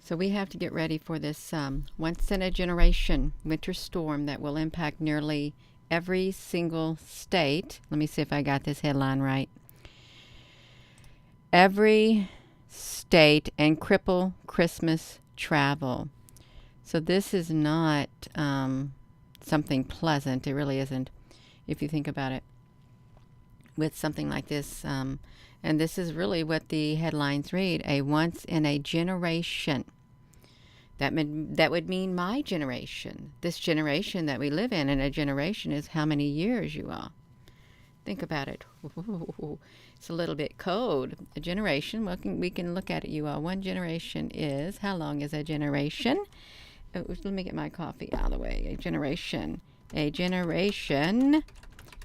So we have to get ready for this once in a generation winter storm that will impact nearly every single state. Let me see if I got this headline right. Every state and cripple Christmas travel. So this is not something pleasant. It really isn't, if you think about it, with something like this. And this is really what the headlines read: a once in a generation. That would mean my generation, this generation that we live in. And a generation is how many years, you all. Think about it. Ooh, it's a little bit cold. A generation, well, we can look at it, you all. One generation is, how long is a generation? Oh, let me get my coffee out of the way. A generation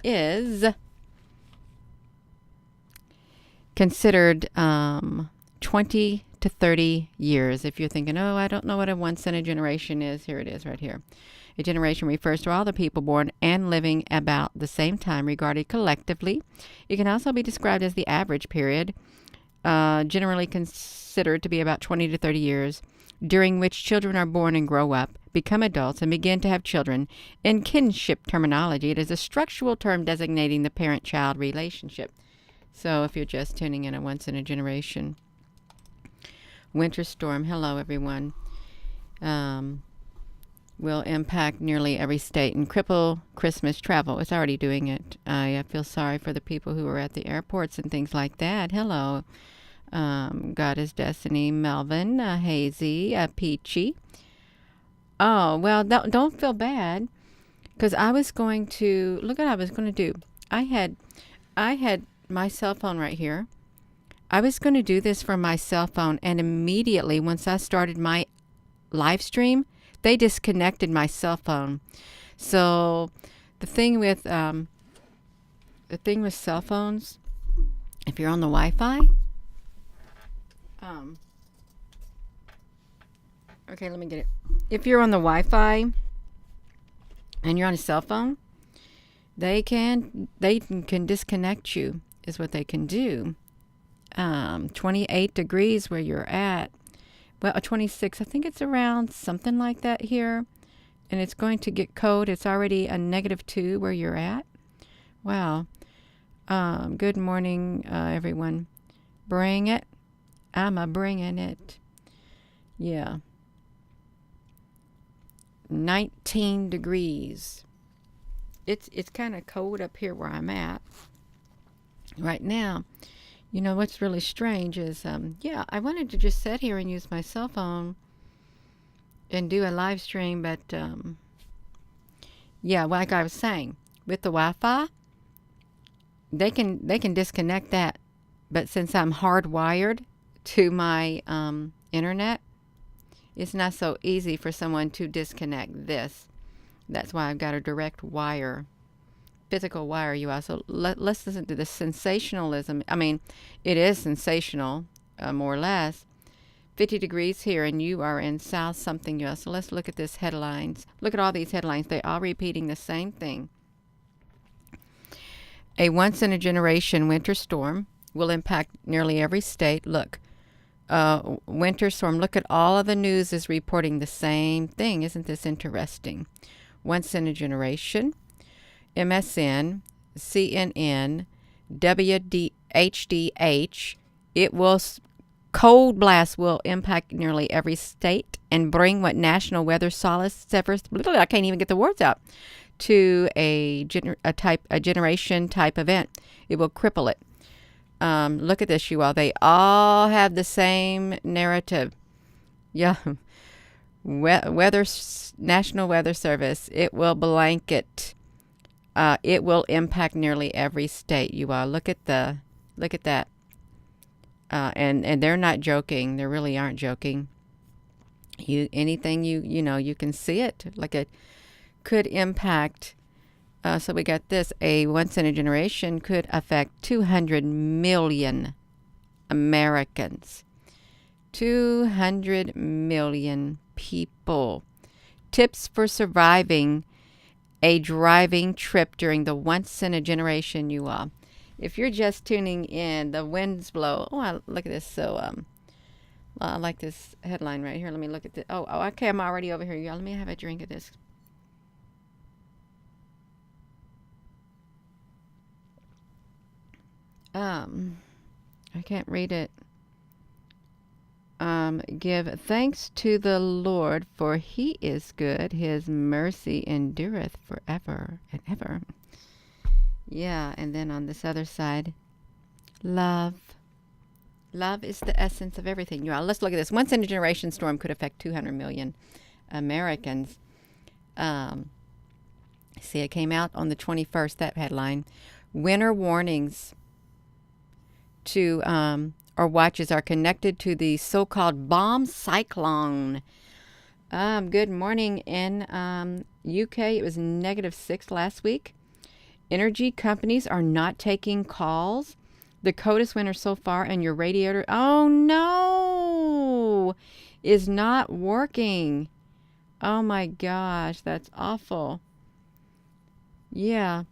is considered 20 to 30 years. If you're thinking, oh, I don't know what a once in a generation is, here it is right here. A generation refers to all the people born and living about the same time, regarded collectively. It can also be described as the average period, generally considered to be about 20 to 30 years, during which children are born and grow up, become adults, and begin to have children. In kinship terminology, it is a structural term designating the parent-child relationship. So if you're just tuning in, a once in a generation winter storm, hello everyone, will impact nearly every state and cripple Christmas travel. It's already doing it. I feel sorry for the people who are at the airports and things like that. Hello, Goddess Destiny, Melvin, Hazy, Peachy. Oh, well, don't feel bad, because I was going to, look what I was going to do. I had my cell phone right here. I was going to do this from my cell phone, and immediately once I started my live stream, they disconnected my cell phone. So the thing with cell phones, if you're on the Wi-Fi, okay, let me get it. If you're on the Wi-Fi and you're on a cell phone, they can disconnect you, is what they can do. 28 degrees where you're at. Well, 26, I think it's around something like that here. And it's going to get cold. It's already a -2 where you're at. Wow. Good morning, everyone. Bring it. I'm bringing it. Yeah. 19 degrees. It's kind of cold up here where I'm at right now. You know, what's really strange is, I wanted to just sit here and use my cell phone and do a live stream, but, like I was saying, with the Wi-Fi, they can disconnect that. But since I'm hardwired to my internet, it's not so easy for someone to disconnect this. That's why I've got a direct wire. Physical wire, you all. So let's listen to the sensationalism. I mean, it is sensational, more or less. 50 degrees here, and you are in South something, you all. So let's look at this headlines. Look at all these headlines. They're all repeating the same thing. A once-in-a-generation winter storm will impact nearly every state. Look, winter storm. Look at all of the news is reporting the same thing. Isn't this interesting? Once in a generation. MSN, CNN, WHDH, cold blast will impact nearly every state and bring what National Weather Solace I can't even get the words out, to a generation type event. It will cripple it. Look at this, you all. They all have the same narrative. Yeah. National Weather Service, it will blanket. It will impact nearly every state, you all. Look at that. And they're not joking. They really aren't joking. You can see it. Like, it could impact. So we got this. A once in a generation could affect 200 million Americans. 200 million people. Tips for surviving a driving trip during the once in a generation, you all. If you're just tuning in, the winds blow. Oh, look at this. So I like this headline right here. Let me look at this. Oh, okay. I'm already over here, y'all. Let me have a drink of this. I can't read it. Give thanks to the Lord, for he is good. His mercy endureth forever and ever. Yeah, and then on this other side, love. Love is the essence of everything. You all, let's look at this. Once in a generation storm could affect 200 million Americans. See, it came out on the 21st, that headline. Winter warnings to or watches are connected to the so-called bomb cyclone. Good morning in UK. It was -6 last week. Energy companies are not taking calls. The coldest winter so far, and your radiator, oh no, is not working. Oh my gosh, that's awful. Yeah.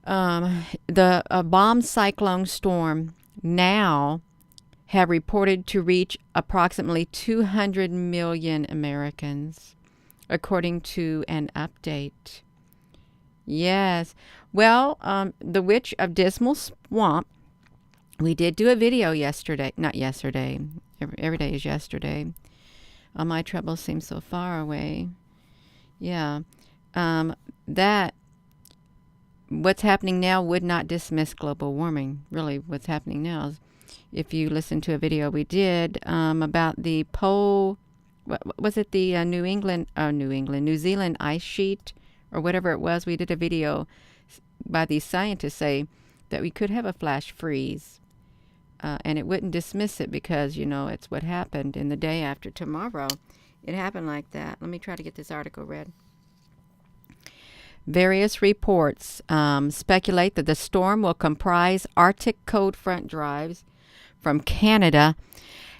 The bomb cyclone storm now have reported to reach approximately 200 million Americans, according to an update. Yes. Well, the Witch of Dismal Swamp, we did do a video yesterday. Not yesterday. Every day is yesterday. All my troubles seem so far away. Yeah. That what's happening now would not dismiss global warming. Really, what's happening now is, if you listen to a video we did about the what was it, the New Zealand ice sheet or whatever it was. We did a video by these scientists say that we could have a flash freeze, and it wouldn't dismiss it because, it's what happened in the day after tomorrow. It happened like that. Let me try to get this article read. Various reports speculate that the storm will comprise Arctic cold front drives from Canada.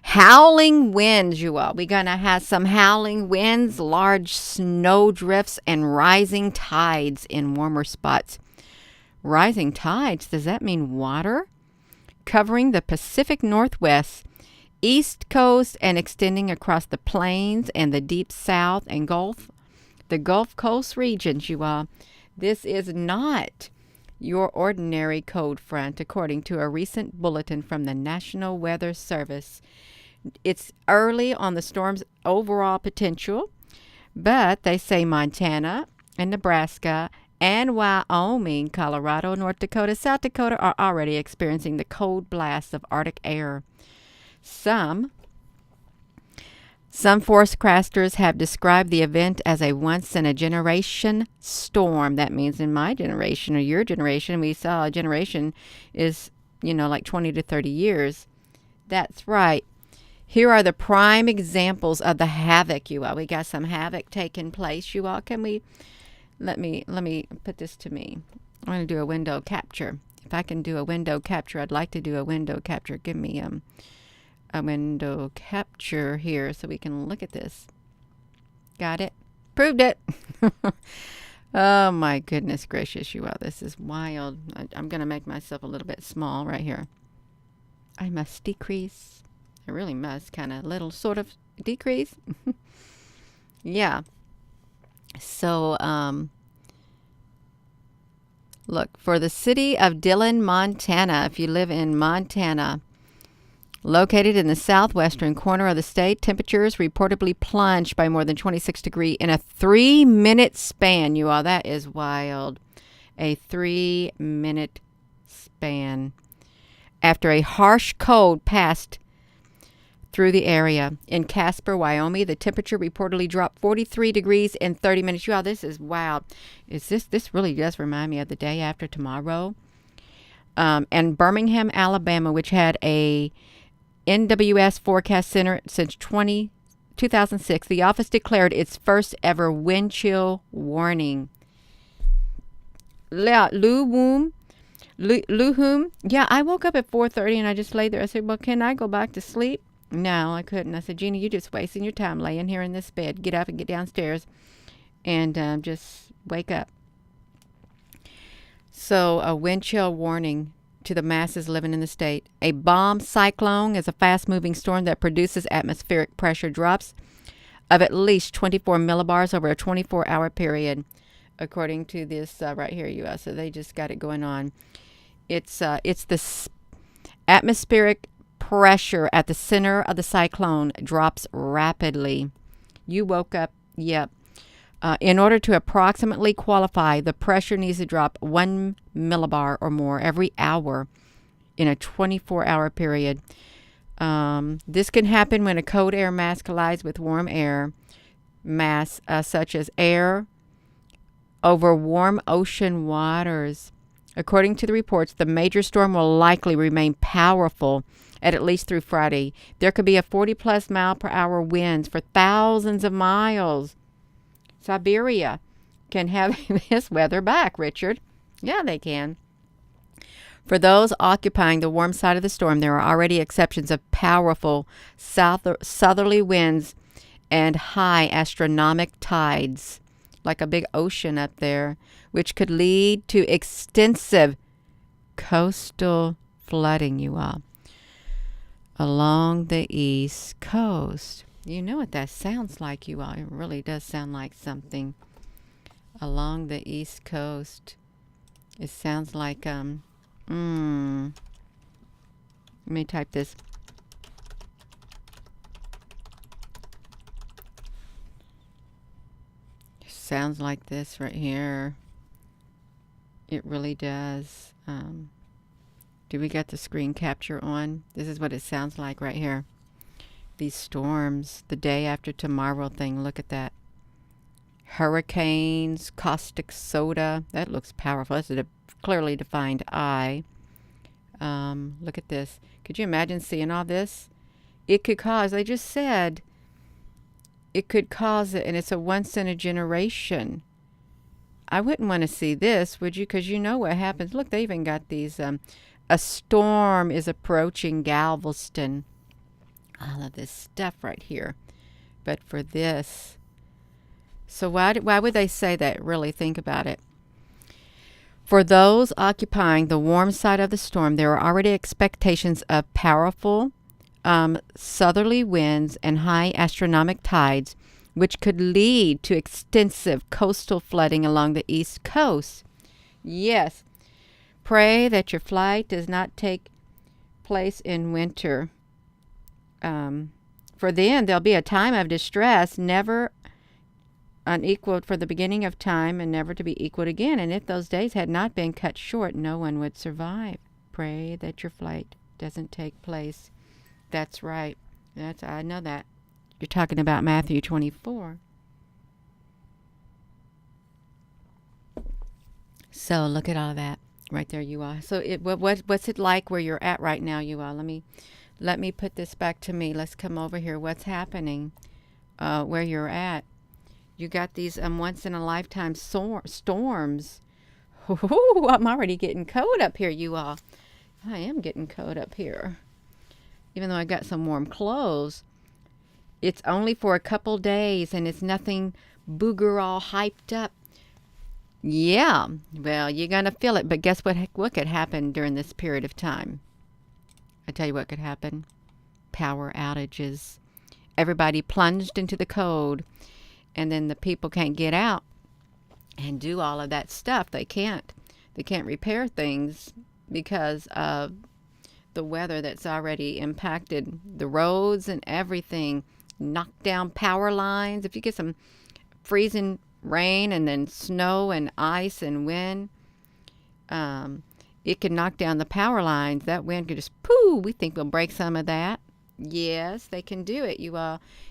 Howling winds, you all. We're going to have some howling winds, large snow drifts, and rising tides in warmer spots. Rising tides, does that mean water? Covering the Pacific Northwest, East Coast, and extending across the plains and the deep South and the Gulf Coast regions, you all. This is not your ordinary cold front, according to a recent bulletin from the National Weather Service. It's early on the storm's overall potential, but they say Montana and Nebraska and Wyoming, Colorado, North Dakota, South Dakota are already experiencing the cold blasts of Arctic air. Some forecasters have described the event as a once-in-a-generation storm. That means in my generation or your generation, we saw a generation is, like 20 to 30 years. That's right. Here are the prime examples of the havoc, you all. We got some havoc taking place, you all. Can we, let me put this to me. I'm going to do a window capture. If I can do a window capture, I'd like to do a window capture. Give me a window capture here so we can look at this. Got it? Proved it. Oh my goodness gracious, you all. This is wild. I'm going to make myself a little bit small right here. I must decrease. I really must kind of little sort of decrease. Yeah. So, look, for the city of Dillon, Montana, if you live in Montana, located in the southwestern corner of the state, temperatures reportedly plunged by more than 26 degrees in a 3-minute span. You all, that is wild. A 3-minute span. After a harsh cold passed through the area. In Casper, Wyoming, the temperature reportedly dropped 43 degrees in 30 minutes. You all, this is wild. This really does remind me of the day after tomorrow. And Birmingham, Alabama, which had a NWS forecast center since 2006, the office declared its first ever wind chill warning. Luhum. Yeah, I woke up at 4:30 and I just laid there. I said, well, can I go back to sleep? No, I couldn't. I said, Jeannie, you're just wasting your time laying here in this bed. Get up and get downstairs and just wake up. So a wind chill warning to the masses living in the state. A bomb cyclone is a fast-moving storm that produces atmospheric pressure drops of at least 24 millibars over a 24-hour period, according to this right here, U.S. So they just got it going on. It's the atmospheric pressure at the center of the cyclone drops rapidly. You woke up, yep. In order to approximately qualify, the pressure needs to drop 1 millibar or more every hour in a 24-hour period. This can happen when a cold air mass collides with warm air mass, such as air over warm ocean waters. According to the reports, the major storm will likely remain powerful at least through Friday. There could be a 40-plus mile-per-hour winds for thousands of miles. Siberia can have this weather back, Richard. Yeah, they can. For those occupying the warm side of the storm, there are already exceptions of powerful southerly winds and high astronomical tides, like a big ocean up there, which could lead to extensive coastal flooding, you all, along the East Coast. You know what that sounds like, you all. It really does sound like something along the East Coast. It sounds like, let me type this. It sounds like this right here. It really does. Do we got the screen capture on? This is what it sounds like right here. These storms, the day after tomorrow thing, look at that. Hurricanes, caustic soda. That looks powerful. That's a clearly defined eye. Look at this. Could you imagine seeing all this? It could cause, they just said, it could cause it, and it's a once in a generation. I wouldn't want to see this, would you? Because you know what happens. Look, they even got these, a storm is approaching Galveston. All of this stuff right here. But for this, so why would they say that? Really think about it. For those occupying the warm side of the storm, there are already expectations of powerful southerly winds and high astronomical tides, which could lead to extensive coastal flooding along the East Coast. Yes, pray that your flight does not take place in winter. For then there'll be a time of distress, never unequaled for the beginning of time and never to be equaled again. And if those days had not been cut short, no one would survive. Pray that your flight doesn't take place. That's right. I know that. You're talking about Matthew 24. So look at all of that right there, you all. So what's it like where you're at right now, you all? Let me put this back to me. Let's come over here. What's happening where you're at? You got these once in a lifetime storms. Ooh, I'm already getting cold up here, you all. I am getting cold up here. Even though I got some warm clothes. It's only for a couple days and it's nothing booger all hyped up. Yeah, well, you're going to feel it. But guess what could happen during this period of time? I tell you what could happen. Power outages. Everybody plunged into the cold. And then the people can't get out and do all of that stuff. They can't repair things because of the weather that's already impacted the roads and everything. Knocked down power lines. If you get some freezing rain and then snow and ice and wind, it can knock down the power lines. That wind could just, we think we'll break some of that. Yes, they can do it.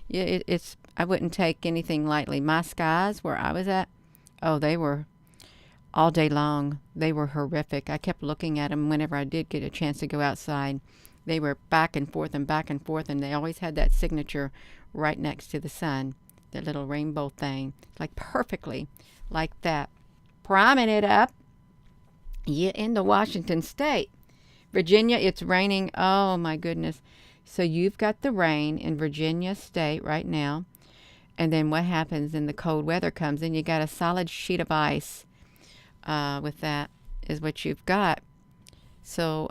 It's. I wouldn't take anything lightly. My skies where I was at, they were all day long. They were horrific. I kept looking at them whenever I did get a chance to go outside. They were back and forth, and they always had that signature right next to the sun, that little rainbow thing, like perfectly like that. Priming it up. Yeah, into Washington State. Virginia, it's raining. Oh, my goodness. So you've got the rain in Virginia State right now. And then what happens in the cold weather comes in, you got a solid sheet of ice with that is what you've got. So,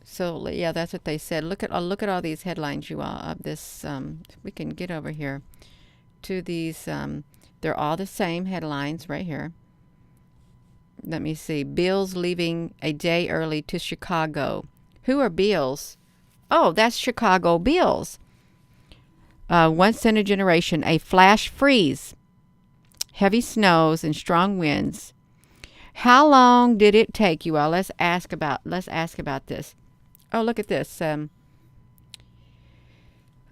so yeah, that's what they said. Look at all these headlines, you all, of this. We can get over here to these. They're all the same headlines right here. Let me see. Bills leaving a day early to Chicago. Who are Bills? Oh, that's Chicago Bills. Once in a generation, a flash freeze, heavy snows and strong winds. How long did it take you all? Let's ask about this. Oh, look at this.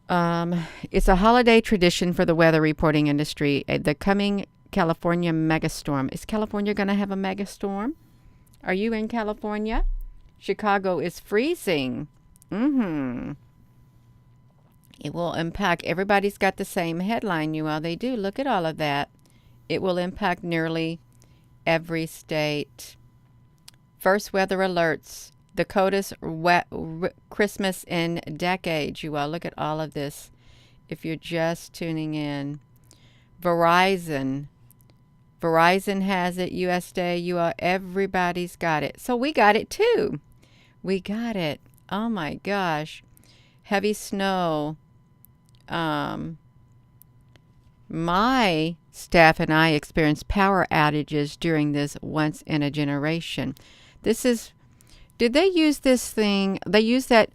It's a holiday tradition for the weather reporting industry. The coming California megastorm. Is California going to have a megastorm? Are you in California? Chicago is freezing. It will impact, everybody's got the same headline, you all. They do. Look at all of that. It will impact nearly every state. First weather alerts. Dakota's Christmas in decades, you all. Look at all of this. If you're just tuning in. Verizon has it. US Day, you all. Everybody's got it. So we got it too. We got it. Oh my gosh. Heavy snow. My staff and I experienced power outages during this once in a generation. Did they use this thing? They used that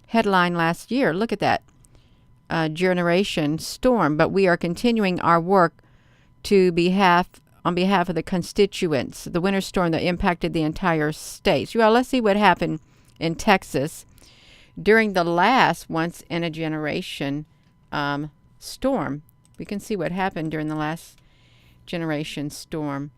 headline last year. Look at that. Generation storm. But we are continuing our work on behalf of the constituents. The winter storm that impacted the entire state. You all, let's see what happened in Texas during the last once in a generation storm. We can see what happened during the last generation storm.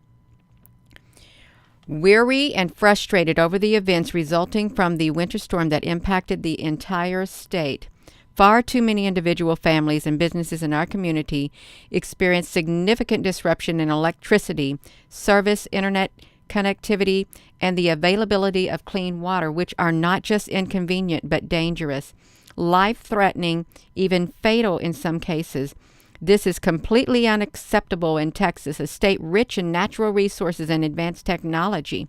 Weary and frustrated over the events resulting from the winter storm that impacted the entire state, far too many individual families and businesses in our community experienced significant disruption in electricity, service, internet connectivity, and the availability of clean water, which are not just inconvenient but dangerous, life-threatening, even fatal in some cases. This is completely unacceptable in Texas, a state rich in natural resources and advanced technology.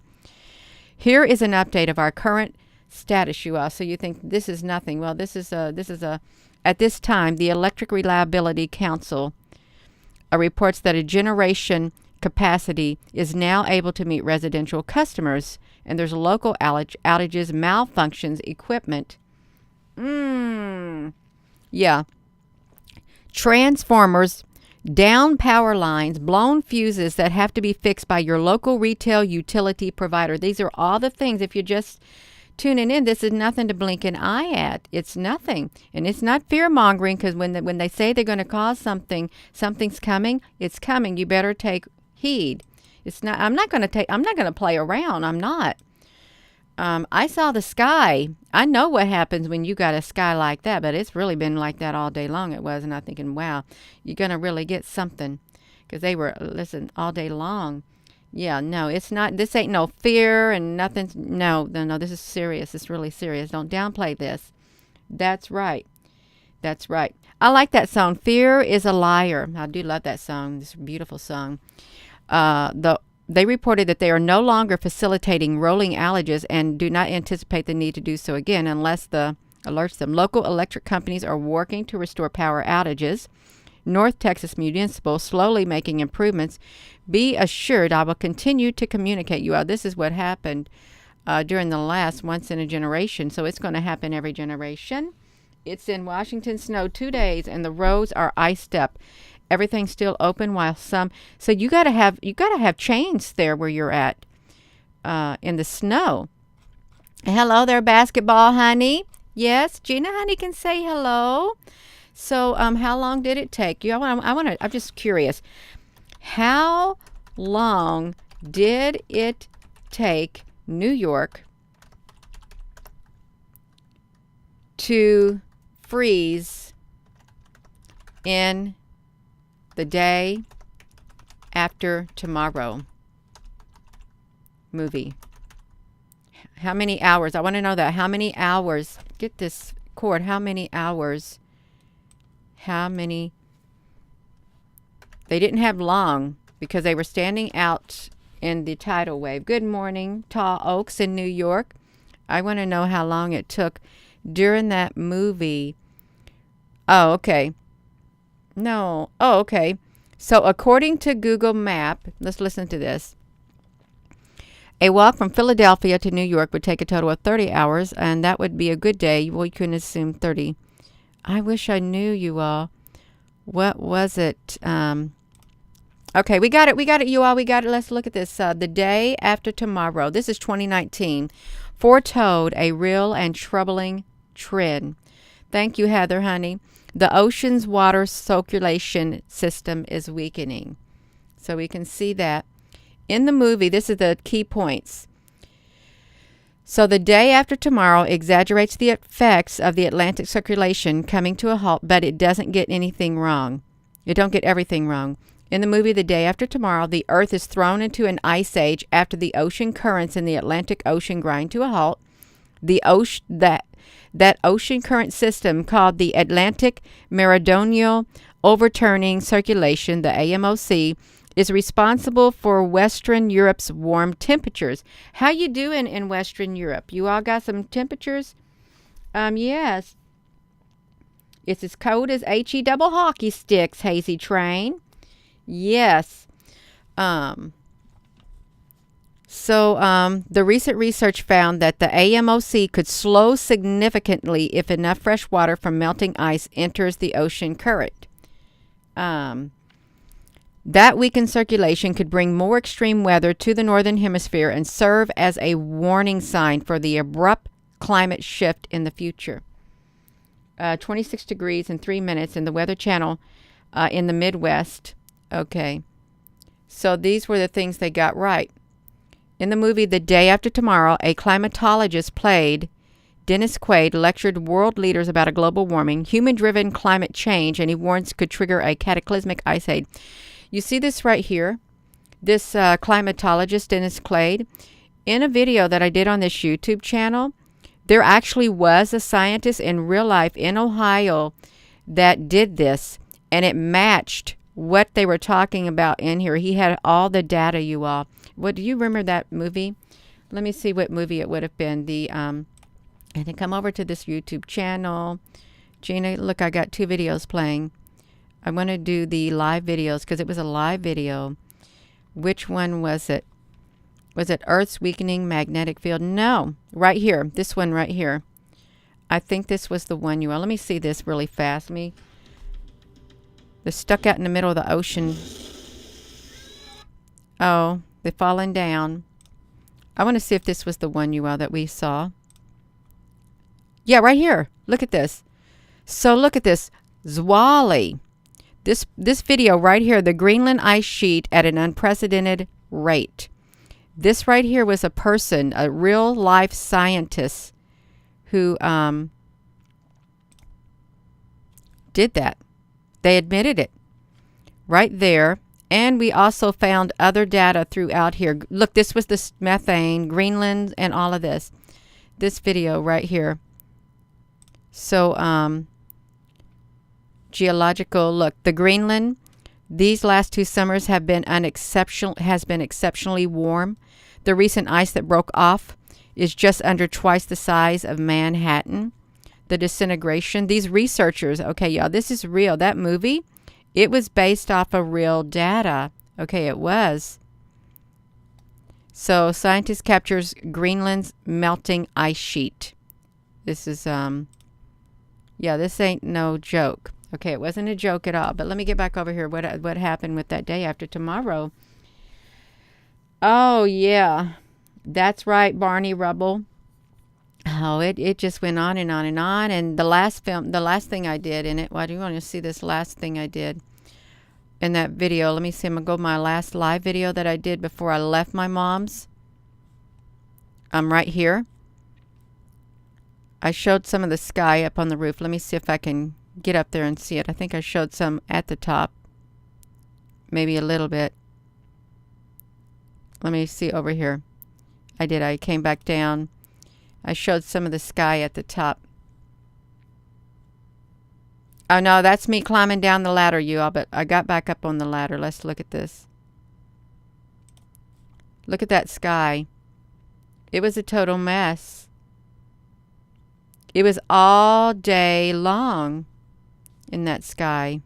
Here is an update of our current status, you all. So you think this is nothing. Well, this is at this time, the Electric Reliability Council reports that a generation capacity is now able to meet residential customers, and there's local outages, malfunctions, equipment. Yeah. Transformers, down power lines, blown fuses that have to be fixed by your local retail utility provider. These are all the things. If you're just tuning in, this is nothing to blink an eye at. It's nothing. And it's not fear-mongering, because when they say they're going to cause something, something's coming, it's coming. You better take heed. It's not. I'm not going to play around. I'm not. I saw the sky. I know what happens when you got a sky like that, but it's really been like that all day long. It was, and I'm thinking, wow, you're going to really get something, because they were, listen, all day long. Yeah, no, it's not. This ain't no fear and nothing. No, this is serious. It's really serious. Don't downplay this. That's right. That's right. I like that song. Fear is a liar. I do love that song. This beautiful song. They reported that they are no longer facilitating rolling outages and do not anticipate the need to do so again unless the alerts them. Local electric companies are working to restore power outages. North Texas Municipal slowly making improvements. Be assured I will continue to communicate you. This is what happened during the last once in a generation, so it's going to happen every generation. It's in Washington, snow 2 days, and the roads are iced up. Everything's still open while some. So you gotta have chains there where you're at, in the snow. Hello there, basketball honey. Yes, Gina honey can say hello. So how long did it take you? I'm just curious. How long did it take New York to freeze in the day after tomorrow movie? How many hours? I want to know that. How many hours? Get this cord. How many hours? How many? They didn't have long, because they were standing out in the tidal wave. Good morning, Tall Oaks in New York. I want to know how long it took during that movie. Oh, okay. No. Oh, okay. So according to Google Map, let's listen to this. A walk from Philadelphia to New York would take a total of 30 hours, and that would be a good day. Well, you can assume 30. I wish I knew, you all. What was it? Okay, we got it, you all. We got it. Let's look at this. The day after tomorrow, this is 2019, foretold a real and troubling trend. Thank you, Heather, honey. The ocean's water circulation system is weakening. So we can see that. In the movie, this is the key points. So the day after tomorrow exaggerates the effects of the Atlantic circulation coming to a halt, but it doesn't get anything wrong. It don't get everything wrong. In the movie The Day After Tomorrow, the Earth is thrown into an ice age after the ocean currents in the Atlantic Ocean grind to a halt. The ocean that ocean current system called the Atlantic Meridional Overturning Circulation, the AMOC, is responsible for Western Europe's warm temperatures. How you doing in Western Europe? You all got some temperatures? Yes. It's as cold as HE double hockey sticks, Hazy Train. Yes. The recent research found that the AMOC could slow significantly if enough fresh water from melting ice enters the ocean current. That weakened circulation could bring more extreme weather to the northern hemisphere and serve as a warning sign for the abrupt climate shift in the future. 26 degrees in 3 minutes in the Weather Channel in the Midwest. Okay. So these were the things they got right. In the movie The Day After Tomorrow, a climatologist Dennis Quaid lectured world leaders about a global warming, human-driven climate change, and he warns could trigger a cataclysmic ice age. You see this right here? This climatologist, Dennis Quaid, in a video that I did on this YouTube channel, there actually was a scientist in real life in Ohio that did this, and it matched what they were talking about in here. He had all the data, you all. What do you remember that movie? Let me see what movie it would have been. And then come over to this YouTube channel. Gina, look, I got 2 videos playing. I want to do the live videos because it was a live video. Which one was it? Was it Earth's weakening magnetic field? No, right here. This one right here. I think this was the one, you all. Let me see this really fast. They're stuck out in the middle of the ocean. Oh, they're falling down. I want to see if this was the one, you all, that we saw. Yeah, right here. Look at this. So look at this. Zwali. This video right here, the Greenland ice sheet at an unprecedented rate. This right here was a person, a real life scientist who did that. They admitted it right there. And we also found other data throughout here. Look, this was the methane, Greenland, and all of this. This video right here. So, geological, look, the Greenland, these last 2 summers has been exceptionally warm. The recent ice that broke off is just under twice the size of Manhattan. The disintegration, these researchers, okay, y'all, this is real. That movie, it was based off of real data. Okay, it was. So, scientist captures Greenland's melting ice sheet. This is, yeah, this ain't no joke. Okay, it wasn't a joke at all. But let me get back over here. What happened with that day after tomorrow? Oh, yeah. That's right, Barney Rubble. Oh, it just went on and on and on. And the last thing I did in it, why do you want to see this last thing I did in that video? Let me see. I'm going to go to my last live video that I did before I left my mom's. I'm right here. I showed some of the sky up on the roof. Let me see if I can get up there and see it. I think I showed some at the top. Maybe a little bit. Let me see over here. I did. I came back down. I showed some of the sky at the top. Oh, no, that's me climbing down the ladder, you all. But I got back up on the ladder. Let's look at this. Look at that sky. It was a total mess. It was all day long in that sky.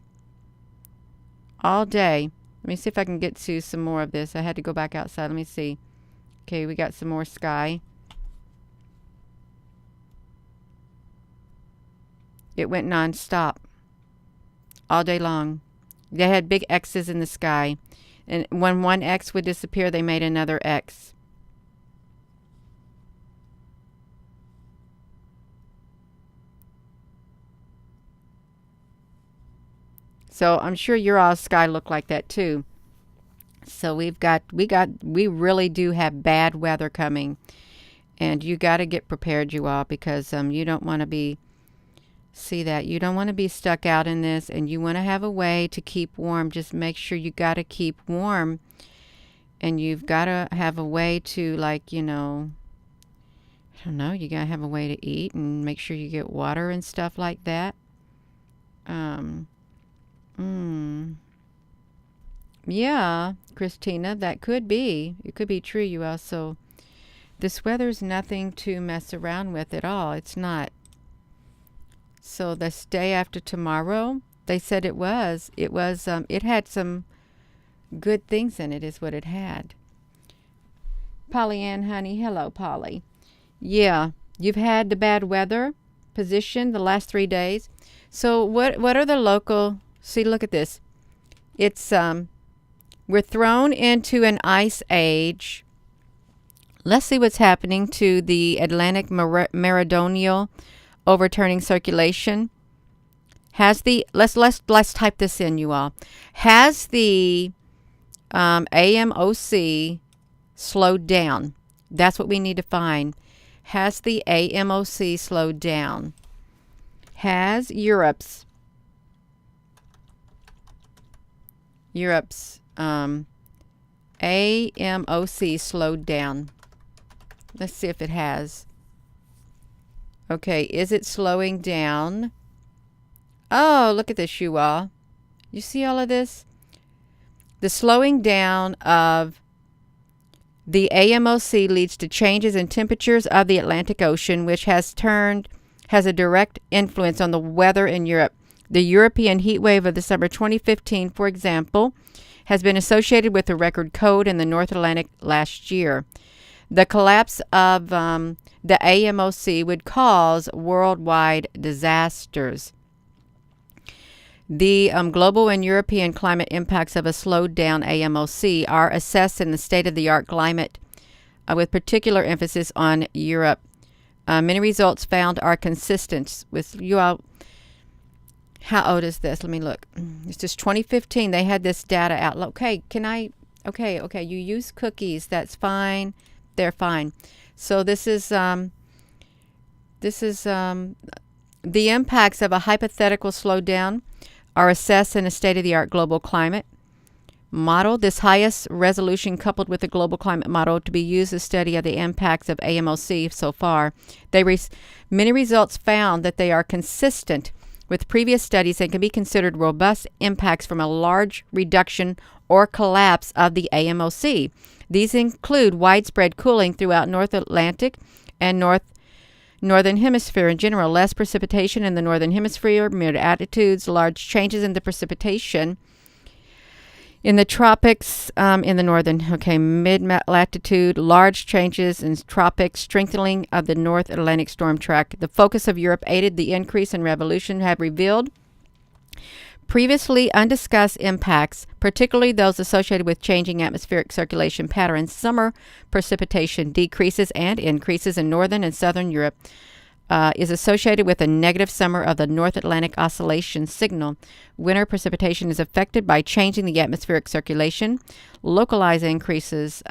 All day. Let me see if I can get to some more of this. I had to go back outside. Let me see. Okay, we got some more sky. It went nonstop. All day long. They had big X's in the sky. And when one X would disappear, they made another X. So I'm sure your all's sky looked like that too. So we really do have bad weather coming. And you got to get prepared, you all, because you don't want to be, see that, you don't want to be stuck out in this, and you want to have a way to keep warm. Just make sure you got to keep warm, and you've got to have a way to, like, you know, I don't know, you got to have a way to eat and make sure you get water and stuff like that. Yeah, Christina, that could be. It could be true, you all. So this weather's nothing to mess around with at all. It's not. So this day after tomorrow, they said it had some good things in it, is what it had. Polly Ann, honey. Hello, Polly. Yeah, you've had the bad weather position the last 3 days. So what are the local, see, look at this. It's, we're thrown into an ice age. Let's see what's happening to the Atlantic meridional overturning circulation. Has the, let's type this in, you all. Has the AMOC slowed down? That's what we need to find. Has the AMOC slowed down? Has Europe's AMOC slowed down? Let's see if it has. Okay, is it slowing down? Oh, look at this, you all. You see all of this? The slowing down of the AMOC leads to changes in temperatures of the Atlantic Ocean, which has a direct influence on the weather in Europe. The European heat wave of the summer 2015, for example, has been associated with a record cold in the North Atlantic last year. The collapse of the AMOC would cause worldwide disasters. The global and European climate impacts of a slowed down AMOC are assessed in the state-of-the-art climate with particular emphasis on Europe. Many results found are consistent with you all. How old is this? Let me look. It's just 2015. They had this data out. Okay, okay, you use cookies. That's fine. They're fine. So this is the impacts of a hypothetical slowdown are assessed in a state-of-the-art global climate model. This highest resolution coupled with the global climate model to be used as study of the impacts of AMOC so far. Many results found that they are consistent with previous studies and can be considered robust impacts from a large reduction or collapse of the AMOC. These include widespread cooling throughout North Atlantic and Northern Hemisphere in general, less precipitation in the Northern Hemisphere, mid-altitudes, large changes in the precipitation in the tropics, in the northern, mid-latitude, large changes in tropics, strengthening of the North Atlantic storm track. The focus of Europe aided the increase in revolution have revealed previously undiscussed impacts, particularly those associated with changing atmospheric circulation patterns. Summer precipitation decreases and increases in northern and southern Europe is associated with a negative summer of the North Atlantic oscillation signal. Winter precipitation is affected by changing the atmospheric circulation. Localized increases,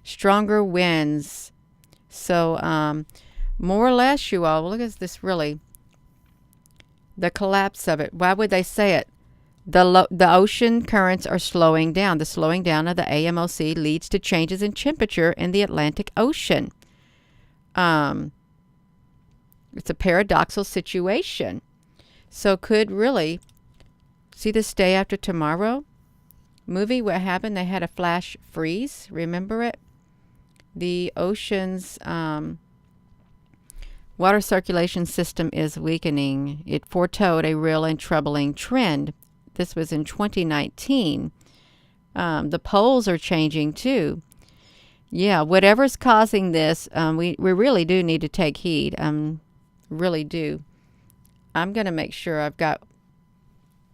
stronger winds. So more or less, you all, look at this really. The collapse of it. Why would they say it? The ocean currents are slowing down. The slowing down of the AMOC leads to changes in temperature in the Atlantic Ocean. It's a paradoxical situation. So could really, see this day after tomorrow? movie, what happened? They had a flash freeze. Remember it? The ocean's water circulation system is weakening. It foretold a real and troubling trend. This was in 2019. The poles are changing too. Yeah, whatever's causing this, we really do need to take heed. Really do. I'm going to make sure I've got,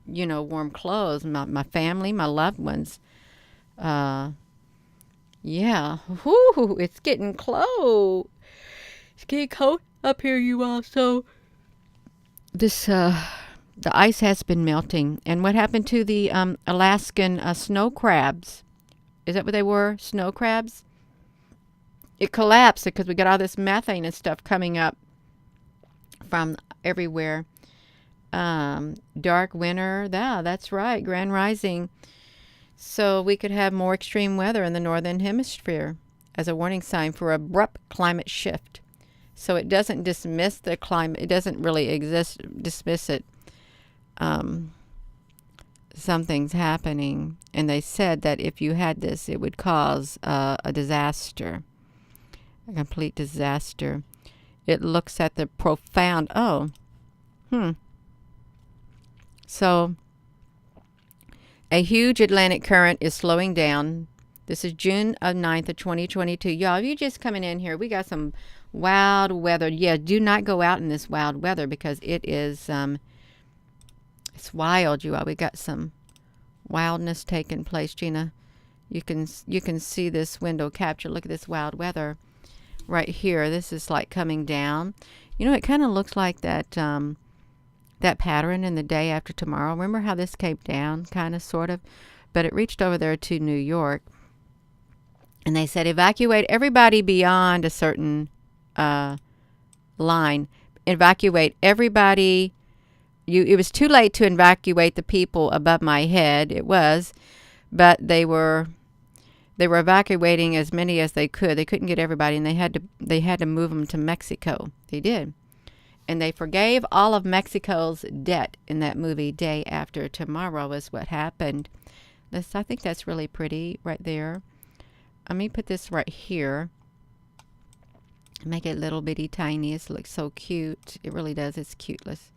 warm clothes, my family, my loved ones. Yeah. Whoo, it's getting cold. It's getting cold up here, you all. So this, the ice has been melting. And what happened to the Alaskan snow crabs? Is that what they were? Snow crabs? It collapsed because we got all this methane and stuff coming up from everywhere. Dark winter. Yeah, that's right. Grand rising. So we could have more extreme weather in the northern hemisphere as a warning sign for abrupt climate shift. So it doesn't dismiss the climate. It doesn't really dismiss it. Something's happening. And they said that if you had this, it would cause a disaster. A complete disaster. It looks at the profound. So a huge Atlantic current is slowing down. This is June 9th of 2022. Y'all, if you just coming in here, we got some wild weather. Yeah, do not go out in this wild weather because it is, it's wild, you all. We got some wildness taking place. Gina, you can see this window capture. Look at this wild weather right here. This is like coming down. It kind of looks like that, that pattern in the day after tomorrow. Remember how this came down, kind of, sort of? But it reached over there to New York. And they said, evacuate everybody beyond a certain line. Evacuate everybody. It was too late to evacuate the people above my head. It was. But they were evacuating as many as they could. They couldn't get everybody, and they had to move them to Mexico. They did. And they forgave all of Mexico's debt in that movie. Day After Tomorrow is what happened. I think that's really pretty right there. Let me put this right here. Make it a little bitty tiny. It looks so cute. It really does. It's cute. Let's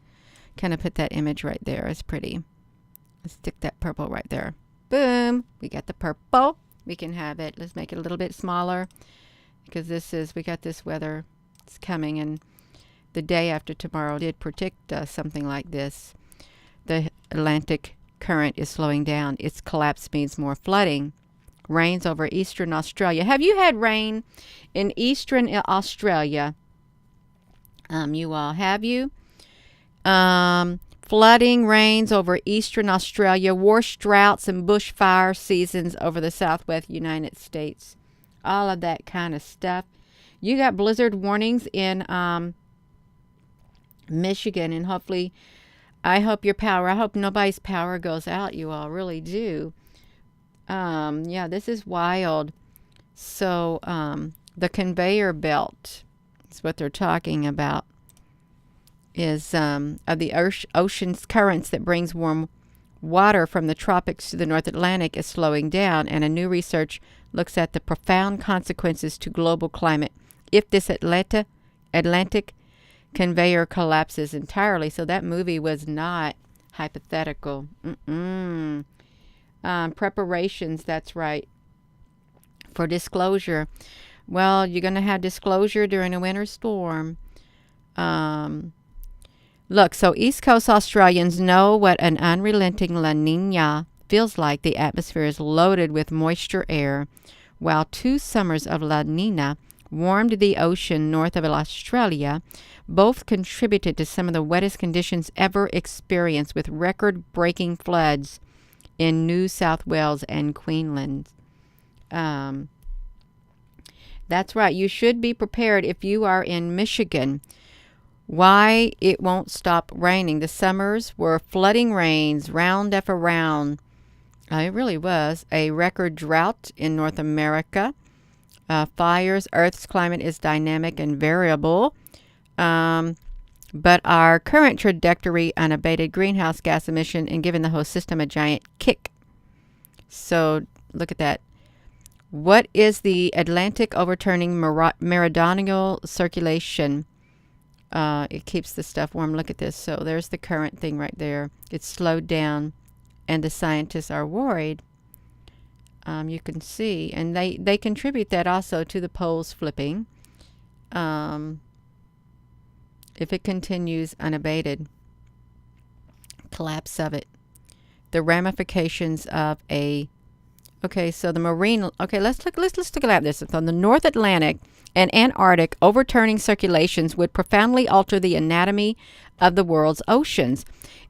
kind of put that image right there. It's pretty. Let's stick that purple right there. Boom. We got the purple. We can have it. Let's make it a little bit smaller because we got this weather. It's coming, and the day after tomorrow did predict something like this. The Atlantic current is slowing down. Its collapse means more flooding. Rains over eastern Australia. Have you had rain in eastern Australia? You all, have you? Flooding rains over eastern Australia. Worst droughts and bushfire seasons over the southwest United States. All of that kind of stuff. You got blizzard warnings in Michigan, and hopefully, I hope nobody's power goes out. You all really do. Yeah, this is wild. So, the conveyor belt is what they're talking about. Is of the ocean's currents that brings warm water from the tropics to the North Atlantic is slowing down, and a new research looks at the profound consequences to global climate if this Atlantic conveyor collapses entirely. So that movie was not hypothetical. Preparations, that's right, for disclosure. Well, you're going to have disclosure during a winter storm. Look, so East Coast Australians know what an unrelenting La Nina feels like. The atmosphere is loaded with moisture air, while 2 summers of La Nina warmed the ocean north of Australia. Both contributed to some of the wettest conditions ever experienced, with record-breaking floods in New South Wales and Queensland. That's right. You should be prepared if you are in Michigan. Why it won't stop raining. The summers were flooding rains, round after round. It really was. A record drought in North America. Fires. Earth's climate is dynamic and variable. But our current trajectory, unabated greenhouse gas emission, and giving the whole system a giant kick. So look at that. What is the Atlantic overturning meridional circulation? It keeps the stuff warm. Look at this. So there's the current thing right there. It's slowed down, and the scientists are worried. You can see, and they contribute that also to the poles flipping. If it continues unabated, collapse of it, the ramifications of a so the marine. Let's look at this. On the North Atlantic and Antarctic, overturning circulations would profoundly alter the anatomy of the world's oceans.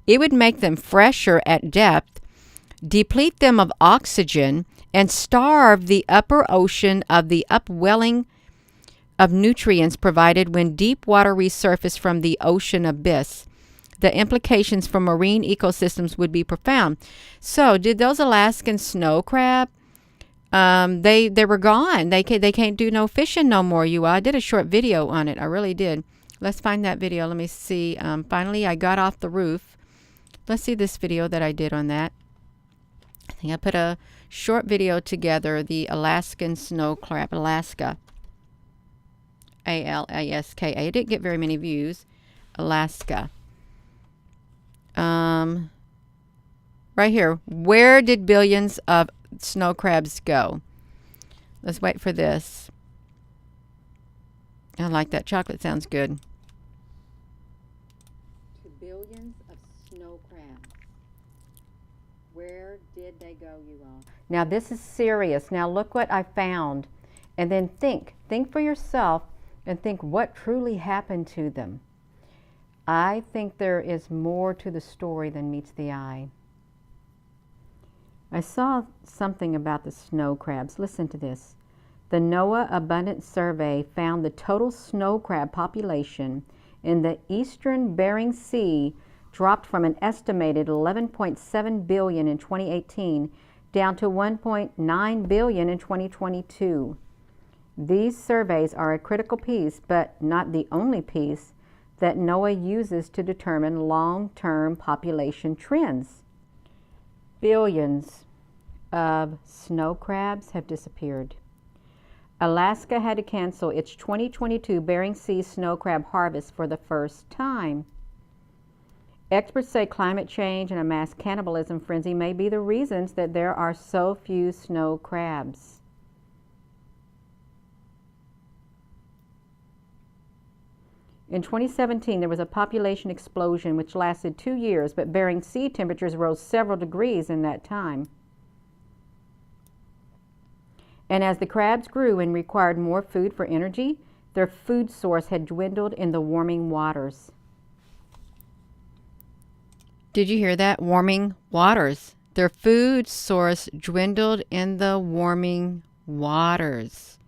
It would make them fresher at depth, deplete them of oxygen, and starve the upper ocean of the upwelling of nutrients provided when deep water resurfaced from the ocean abyss. The implications for marine ecosystems would be profound. So, did those Alaskan snow crab? They were gone. They can't do no fishing no more. I did a short video on it. I really did. Let's find that video. Let me see. Finally, I got off the roof. Let's see this video that I did on that. I think I put a short video together. The Alaskan snow crab, Alaska. Alaska. It didn't get very many views. Alaska. Right here. Where did billions of snow crabs go? Let's wait for this. I like that. Chocolate sounds good. To billions of snow crabs. Where did they go, you all? Now this is serious. Now look what I found. And then think for yourself and think what truly happened to them. I think there is more to the story than meets the eye. I saw something about the snow crabs. Listen to this. The NOAA Abundance Survey found the total snow crab population in the eastern Bering Sea dropped from an estimated 11.7 billion in 2018 down to 1.9 billion in 2022. These surveys are a critical piece, but not the only piece, that NOAA uses to determine long-term population trends. Billions of snow crabs have disappeared. Alaska had to cancel its 2022 Bering Sea snow crab harvest for the first time. Experts say climate change and a mass cannibalism frenzy may be the reasons that there are so few snow crabs. In 2017, there was a population explosion which lasted 2 years, but Bering Sea temperatures rose several degrees in that time. And as the crabs grew and required more food for energy, their food source had dwindled in the warming waters. Did you hear that? Warming waters. Their food source dwindled in the warming waters.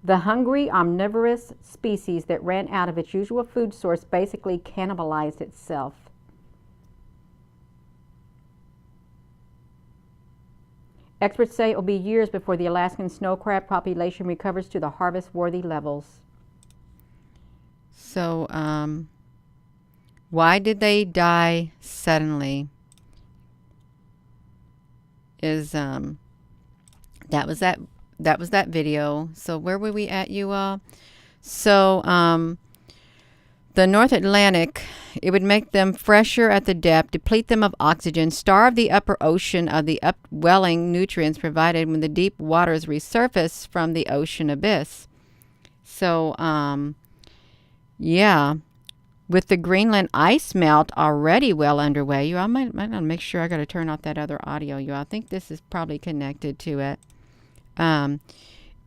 The hungry, omnivorous species that ran out of its usual food source basically cannibalized itself. Experts say it will be years before the Alaskan snow crab population recovers to the harvest-worthy levels. So, why did they die suddenly? That was that video. So where were we at, you all? So the North Atlantic, it would make them fresher at the depth, deplete them of oxygen, starve the upper ocean of the upwelling nutrients provided when the deep waters resurface from the ocean abyss. So yeah, with the Greenland ice melt already well underway, you all might make sure I got to turn off that other audio. You all, I think this is probably connected to it.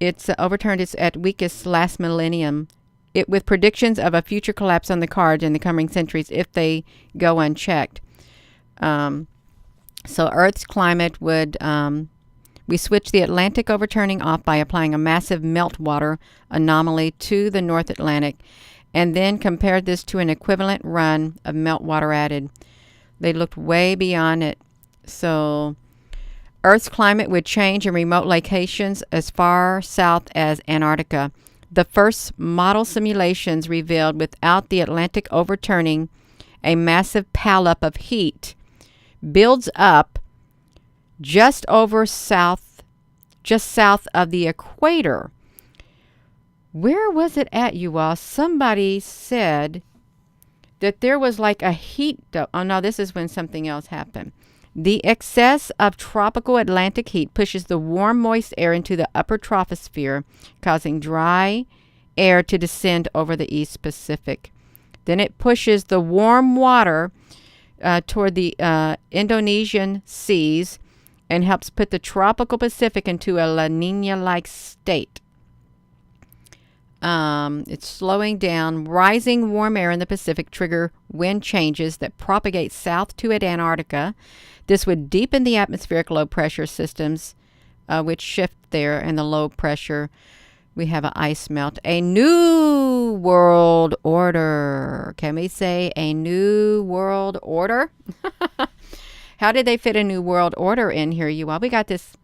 It's overturned its at weakest last millennium, with predictions of a future collapse on the cards in the coming centuries if they go unchecked. So Earth's climate would, we switch the Atlantic overturning off by applying a massive meltwater anomaly to the North Atlantic, and then compared this to an equivalent run of meltwater added. They looked way beyond it. So Earth's climate would change in remote locations as far south as Antarctica. The first model simulations revealed without the Atlantic overturning a massive pileup of heat builds up just south of the equator. Where was it at, you all? Somebody said that there was like a heat. Oh no, this is when something else happened. The excess of tropical Atlantic heat pushes the warm, moist air into the upper troposphere, causing dry air to descend over the East Pacific. Then it pushes the warm water toward the Indonesian seas and helps put the tropical Pacific into a La Nina-like state. It's slowing down. Rising warm air in the Pacific trigger wind changes that propagate south to Antarctica. This would deepen the atmospheric low pressure systems, which shift there, and the low pressure. We have an ice melt. A new world order. Can we say a new world order? How did they fit a new world order in here, you all? We got this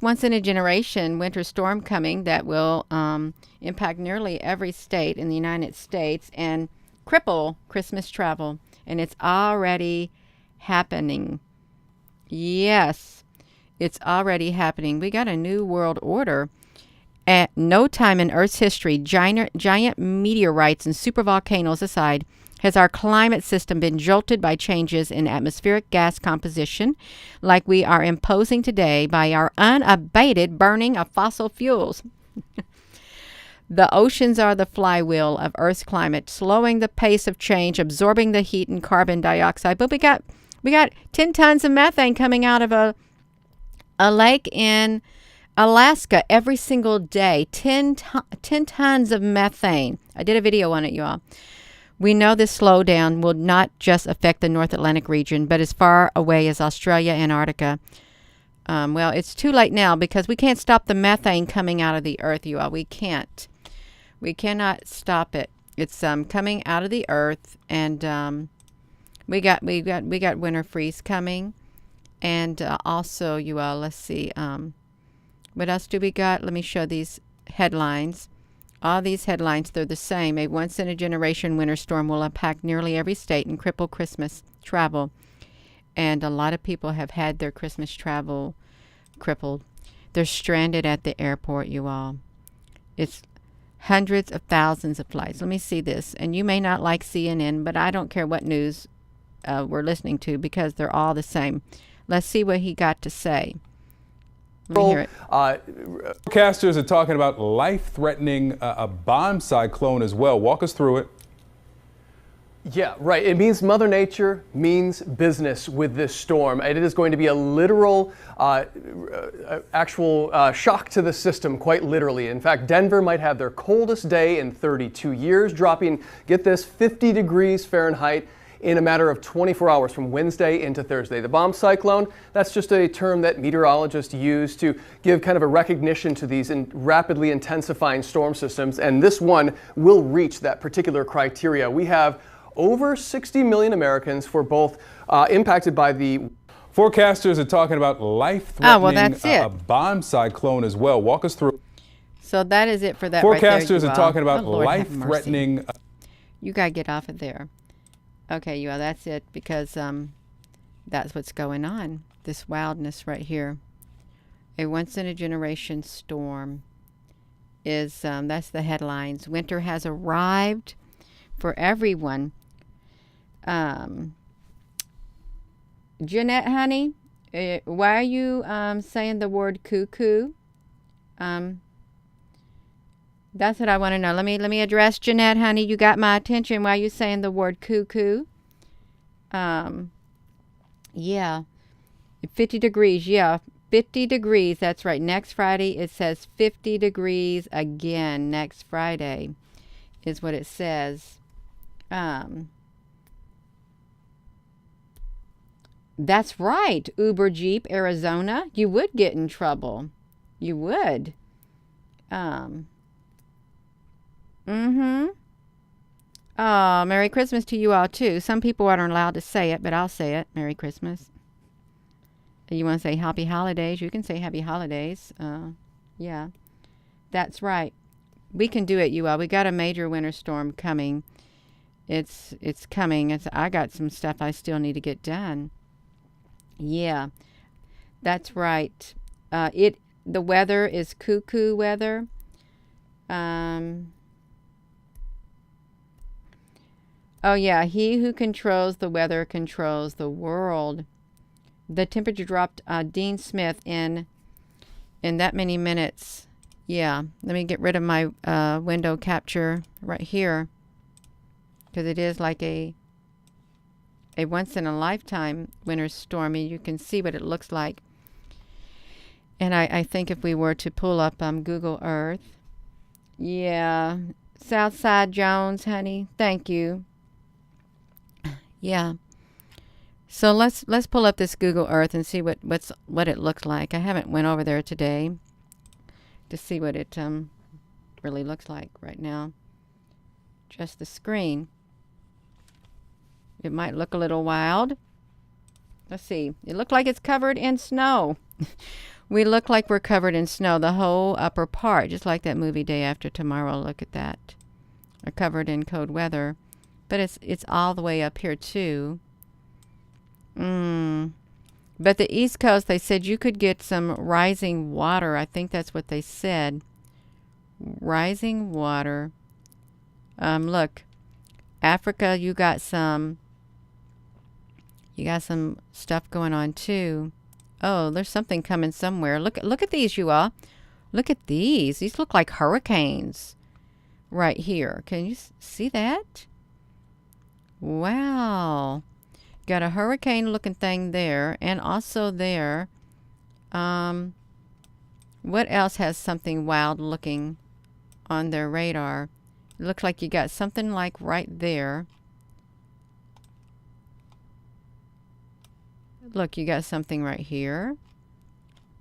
once in a generation winter storm coming that will impact nearly every state in the United States and cripple Christmas travel. And it's already happening. Yes, it's already happening. We got a new world order. At no time in Earth's history, giant meteorites and supervolcanoes aside, has our climate system been jolted by changes in atmospheric gas composition like we are imposing today by our unabated burning of fossil fuels. The oceans are the flywheel of Earth's climate, slowing the pace of change, absorbing the heat and carbon dioxide. But we got 10 tons of methane coming out of a lake in Alaska every single day. 10 tons of methane. I did a video on it, y'all. We know this slowdown will not just affect the North Atlantic region, but as far away as Australia, Antarctica. Well, it's too late now because we can't stop the methane coming out of the earth, you all. We can't. We cannot stop it. It's coming out of the earth, and we got winter freeze coming, and also, you all. Let's see. What else do we got? Let me show these headlines. All these headlines, they're the same. A once-in-a-generation winter storm will impact nearly every state and cripple Christmas travel. And a lot of people have had their Christmas travel crippled. They're stranded at the airport, you all. It's hundreds of thousands of flights. Let me see this. And you may not like CNN, but I don't care what news we're listening to because they're all the same. Let's see what he got to say. Let me hear it. Forecasters are talking about life-threatening a bomb cyclone as well. Walk us through it. Yeah, right. It means Mother Nature means business with this storm. It is going to be a literal, actual shock to the system, quite literally. In fact, Denver might have their coldest day in 32 years, dropping, get this, 50 degrees Fahrenheit in a matter of 24 hours from Wednesday into Thursday. The bomb cyclone, that's just a term that meteorologists use to give kind of a recognition to these rapidly intensifying storm systems, and this one will reach that particular criteria. We have over 60 million Americans for both impacted by the... Forecasters are talking about life-threatening a bomb cyclone as well. Walk us through. So that is it for that. Forecasters right are talking about life-threatening... You got to get off of there. Okay, you all, that's it because that's what's going on. This wildness right here. A once-in-a-generation storm is, that's the headlines. Winter has arrived for everyone. Jeanette, honey, why are you saying the word cuckoo? That's what I want to know. Let me address Jeanette, honey. You got my attention. Why are you saying the word cuckoo? Yeah. 50 degrees. Yeah. 50 degrees. That's right. Next Friday, it says 50 degrees again. Next Friday is what it says. That's right. Uber Jeep, Arizona. You would get in trouble. You would. Oh, Merry Christmas to you all, too. Some people aren't allowed to say it, but I'll say it. Merry Christmas. You want to say Happy Holidays? You can say Happy Holidays. Yeah, that's right. We can do it, you all. We got a major winter storm coming. it's coming. I got some stuff I still need to get done. Yeah, that's right. The weather is cuckoo weather. Um, oh yeah, he who controls the weather controls the world. The temperature dropped Dean Smith in that many minutes. Yeah, let me get rid of my window capture right here, because it is like a once in a lifetime winter storm. And you can see what it looks like. And I think if we were to pull up Google Earth, yeah, Southside Jones, honey, thank you. Yeah. So let's pull up this Google Earth and see what it looks like. I haven't went over there today to see what it really looks like right now. Just the screen. It might look a little wild. Let's see. It looked like it's covered in snow. We look like we're covered in snow, the whole upper part, just like that movie Day After Tomorrow. Look at that. We're covered in cold weather. But it's all the way up here too. But the East Coast, they said you could get some rising water. I think that's what they said. Rising water. Look, Africa, you got some stuff going on too. Oh, there's something coming somewhere. Look at these, you all. Look at these. These look like hurricanes right here. Can you see that? Wow. Got a hurricane looking thing there, and also there. What else has something wild looking on their radar? It looks like you got something like right there. Look, you got something right here.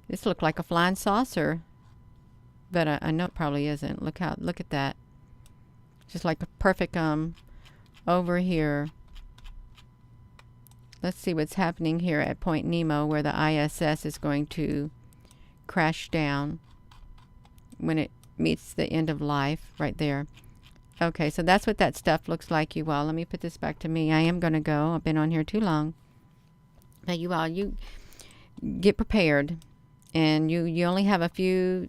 This looked like a flying saucer, but I know it probably isn't. Look at that. Just like a perfect over here. Let's see what's happening here at Point Nemo, where the ISS is going to crash down when it meets the end of life right there. Okay, so that's what that stuff looks like, you all. Let me put this back to me. I am going to go. I've been on here too long. But you all, you get prepared, and you only have a few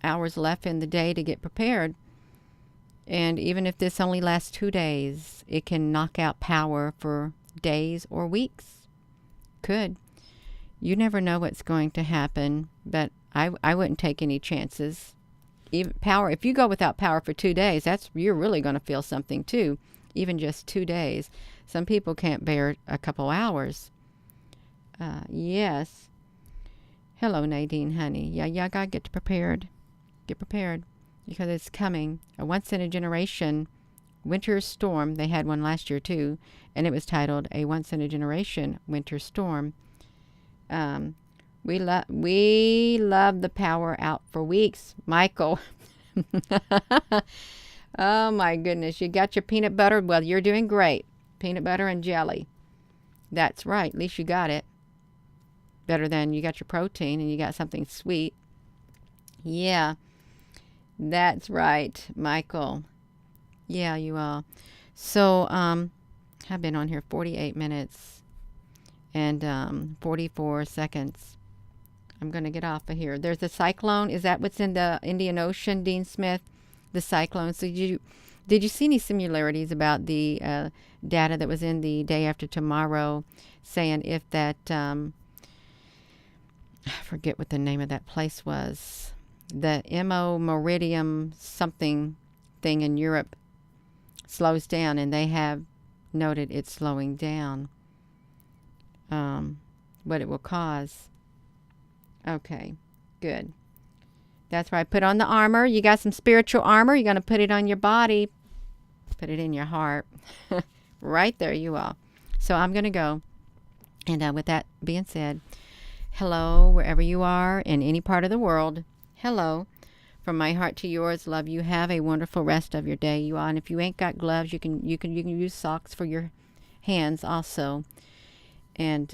hours left in the day to get prepared. And even if this only lasts 2 days, it can knock out power for days or weeks. Could. You never know what's going to happen, but I wouldn't take any chances. Even power, if you go without power for 2 days, you're really going to feel something too. Even just 2 days. Some people can't bear a couple hours. Yes. Hello, Nadine, honey. Yeah, gotta get prepared. Get prepared. Because it's coming. A once-in-a-generation winter storm. They had one last year, too. And it was titled A Once-in-a-Generation Winter Storm. We love the power out for weeks. Michael. Oh, my goodness. You got your peanut butter? Well, you're doing great. Peanut butter and jelly. That's right. At least you got it. Better than you got your protein and you got something sweet. Yeah. That's right, Michael. Yeah, you all. So, I've been on here 48 minutes and 44 seconds. I'm going to get off of here. There's a cyclone. Is that what's in the Indian Ocean, Dean Smith? The cyclone. So did you see any similarities about the data that was in the Day After Tomorrow, saying if that, I forget what the name of that place was, the MO Meridium something thing in Europe slows down, and they have noted it's slowing down, what it will cause. Okay, good. That's right. Put on the armor. You got some spiritual armor. You're going to put it on your body. Put it in your heart. Right there you are. So I'm going to go. And with that being said, hello, wherever you are in any part of the world. Hello. From my heart to yours, love you. Have a wonderful rest of your day, you all. And if you ain't got gloves, you can use socks for your hands also. And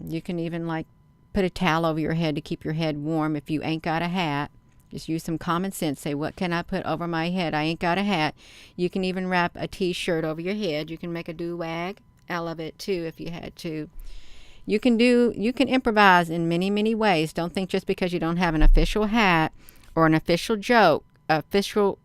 you can even like put a towel over your head to keep your head warm if you ain't got a hat. Just use some common sense. Say, what can I put over my head? I ain't got a hat. You can even wrap a t-shirt over your head. You can make a do-wag out of it too if you had to. You can improvise in many, many ways. Don't think just because you don't have an official hat or an official joke, official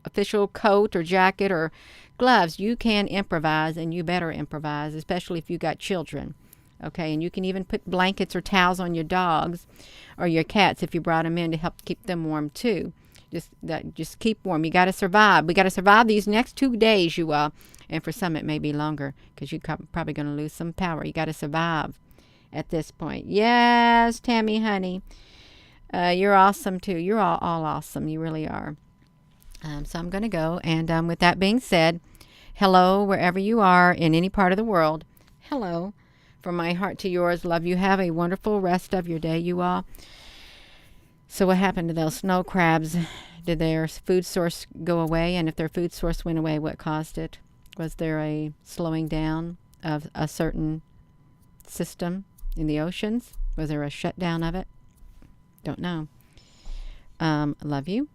coat or jacket or gloves, you can improvise, and you better improvise, especially if you got children. Okay, and you can even put blankets or towels on your dogs or your cats if you brought them in to help keep them warm too. Just keep warm. You got to survive. We got to survive these next 2 days, you all. And for some, it may be longer because you're probably going to lose some power. You got to survive at this point. Yes, Tammy, honey. You're awesome too. You're all awesome. You really are. So I'm going to go. And with that being said, hello, wherever you are in any part of the world. Hello. From my heart to yours, love you. Have a wonderful rest of your day, you all. So what happened to those snow crabs? Did their food source go away? And if their food source went away, what caused it? Was there a slowing down of a certain system in the oceans? Was there a shutdown of it? Don't know. Love you.